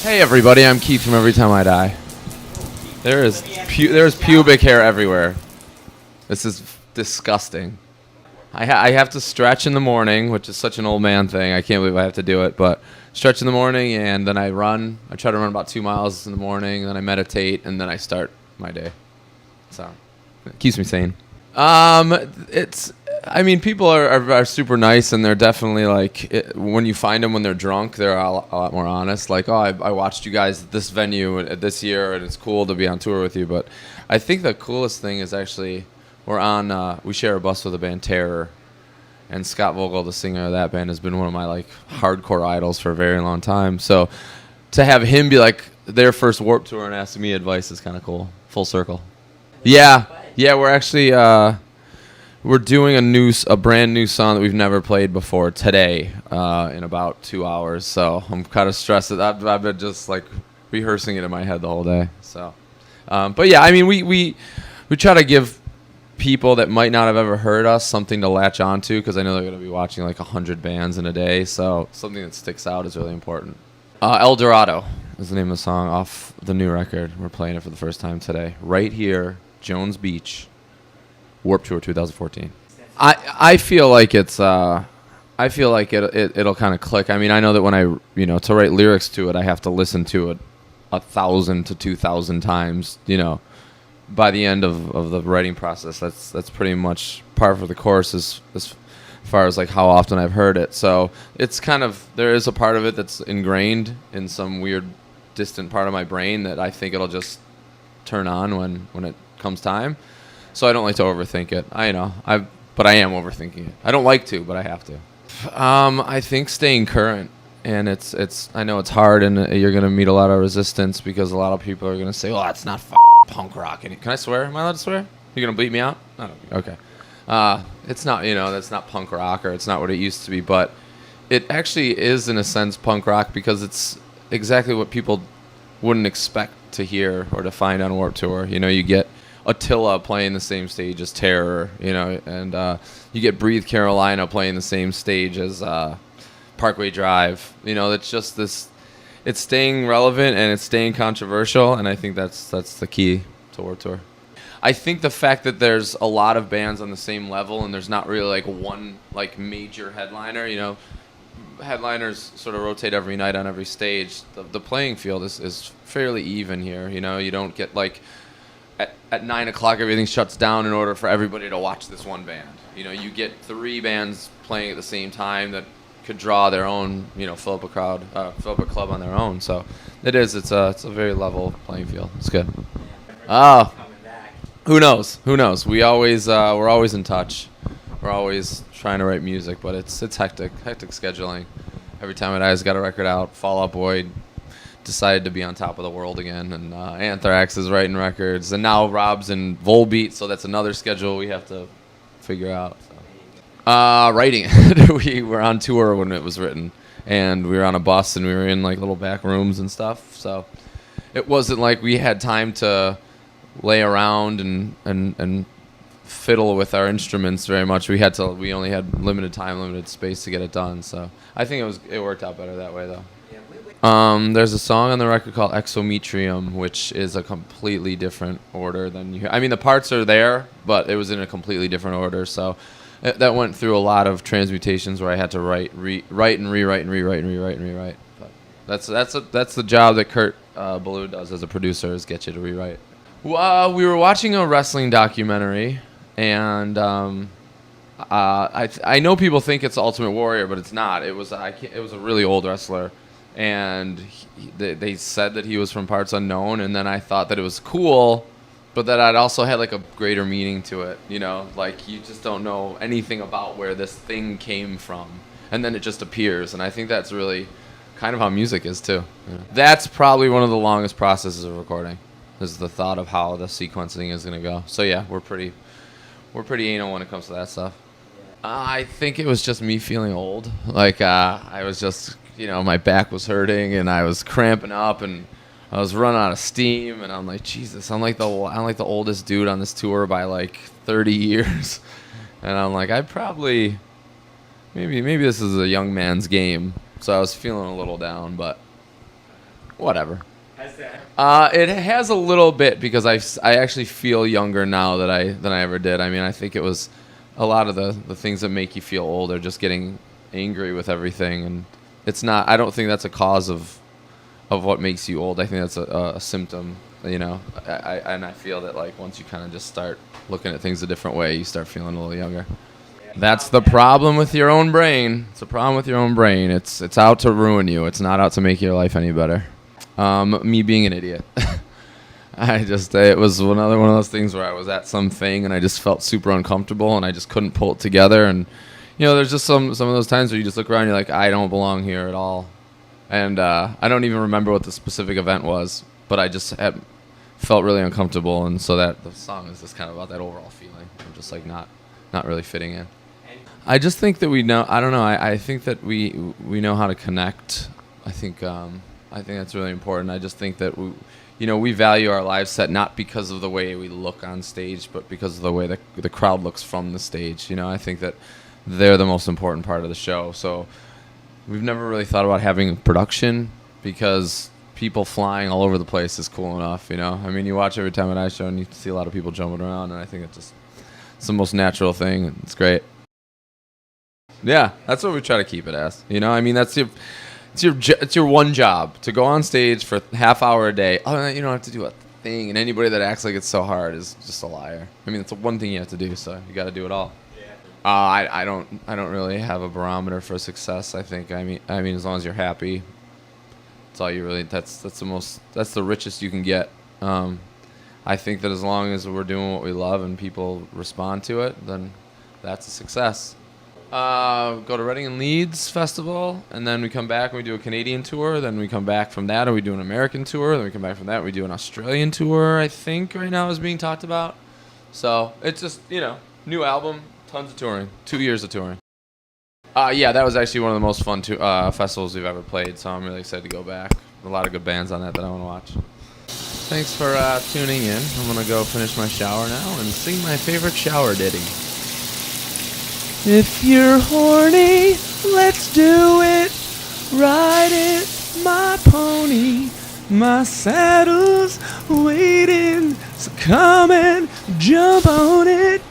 Hey everybody, I'm Keith from Every Time I Die. There's pubic hair everywhere. This is disgusting. I have to stretch in the morning, which is such an old man thing. I can't believe I have to do it, but stretch in the morning and then I run. I try to run about 2 miles in the morning, then I meditate, and then I start my day. So it keeps me sane. People are super nice, and they're definitely when you find them when they're drunk, they're a lot more honest. Like, oh, I watched you guys at this venue this year, and it's cool to be on tour with you. But I think the coolest thing is actually we share a bus with the band Terror, and Scott Vogel, the singer of that band, has been one of my hardcore idols for a very long time. So to have him be their first Warped Tour and ask me advice is kind of cool. Full circle. Yeah, we're actually we're doing a brand new song that we've never played before today in about 2 hours. So I'm kind of stressed that I've been just rehearsing it in my head the whole day. So, but yeah, we try to give people that might not have ever heard us something to latch onto, because I know they're going to be watching 100 bands in a day. So something that sticks out is really important. El Dorado is the name of the song off the new record. We're playing it for the first time today, right here, Jones Beach, Warped Tour 2014. I feel like it's I feel like it'll kind of click. I mean, I know that when to write lyrics to it, I have to listen to it 1,000 to 2,000 times. By the end of the writing process, that's pretty much par for the course as far as how often I've heard it. So it's there is a part of it that's ingrained in some weird distant part of my brain that I think it'll just turn on when it comes time. So I don't like to overthink it. But I am overthinking it. I don't like to, but I have to. I think staying current, and it's. I know it's hard, and you're gonna meet a lot of resistance because a lot of people are gonna say, "Well, that's not punk rock." Can I swear? Am I allowed to swear? You're gonna bleep me out? Oh, okay. It's not. That's not punk rock, or it's not what it used to be. But it actually is, in a sense, punk rock because it's exactly what people wouldn't expect to hear or to find on Warped Tour. You get Attila playing the same stage as Terror, and you get Breathe Carolina playing the same stage as Parkway Drive. It's just this. It's staying relevant and it's staying controversial, and I think that's the key to Warped Tour. I think the fact that there's a lot of bands on the same level and there's not really one major headliner. Headliners sort of rotate every night on every stage. The playing field is fairly even here. You don't get at 9 o'clock everything shuts down in order for everybody to watch this one band. You get 3 bands playing at the same time that could draw their own, fill up a club on their own. So it's a very level playing field. It's good. Oh, who knows? We're always in touch. We're always trying to write music, but it's hectic scheduling. Every Time I Die's got a record out. Fall Out Boy decided to be on top of the world again, and Anthrax is writing records, and now Rob's in Volbeat, so that's another schedule we have to figure out. So. Writing. We were on tour when it was written, and we were on a bus, and we were in little back rooms and stuff, so it wasn't like we had time to lay around and fiddle with our instruments very much. We only had limited time, limited space to get it done, so I think it worked out better that way, though. There's a song on the record called Exometrium, which is a completely different order than you hear. I mean, the parts are there, but it was in a completely different order. So that went through a lot of transmutations where I had to write and rewrite. But that's the job that Kurt Ballou does as a producer, is get you to rewrite. We were watching a wrestling documentary, and I know people think it's Ultimate Warrior, but it's not. It was a really old wrestler. And they said that he was from Parts Unknown, and then I thought that it was cool, but that it also had a greater meaning to it. You just don't know anything about where this thing came from, and then it just appears. And I think that's really kind of how music is too. Yeah. That's probably one of the longest processes of recording, is the thought of how the sequencing is going to go. So yeah, we're pretty anal when it comes to that stuff. I think it was just me feeling old. I was just. My back was hurting and I was cramping up and I was running out of steam, and I'm like, Jesus, I'm like the oldest dude on this tour by 30 years, and I'm like, I probably maybe this is a young man's game. So I was feeling a little down, but whatever. It has a little bit because I actually feel younger now than I ever did. I mean, I think it was a lot of the things that make you feel old are just getting angry with everything, and it's not. I don't think that's a cause of what makes you old. I think that's a symptom. You know, I feel that like once you kind of just start looking at things a different way, you start feeling a little younger. That's the problem with your own brain. It's a problem with your own brain. It's out to ruin you. It's not out to make your life any better. Me being an idiot. It was another one of those things where I was at something and I just felt super uncomfortable and I just couldn't pull it together. And, you know, there's just some of those times where you just look around and you're like, I don't belong here at all. And I don't even remember what the specific event was, but I just felt really uncomfortable. And so that the song is just kind of about that overall feeling. I'm just like not really fitting in. I just think that we know, I don't know, I think that we know how to connect. I think that's really important. I just think that we value our live set not because of the way we look on stage, but because of the way the crowd looks from the stage. You know, I think that they're the most important part of the show. So we've never really thought about having production because people flying all over the place is cool enough. You know, I mean, you watch every time at I show and you see a lot of people jumping around, and I think it's the most natural thing. And it's great. Yeah, that's what we try to keep it as. You know, I mean, it's your one job to go on stage for half hour a day. Oh, you don't have to do a thing, and anybody that acts like it's so hard is just a liar. I mean, it's the one thing you have to do, so you got to do it all. Yeah. I don't really have a barometer for success. I think I mean as long as you're happy, that's all you really. That's the richest you can get. I think that as long as we're doing what we love and people respond to it, then that's a success. Go to Reading and Leeds festival, and then we come back and we do a Canadian tour. Then we come back from that and we do an American tour. Then we come back from that and we do an Australian tour, I think right now is being talked about. So it's just, you know, new album, tons of touring, 2 years of touring. Yeah, that was actually one of the most fun festivals we've ever played, so I'm really excited to go back. A lot of good bands on that I want to watch. Thanks for tuning in. I'm going to go finish my shower now and sing my favorite shower ditty. If you're horny, let's do it. Ride it, my pony. My saddle's waiting, so come and jump on it.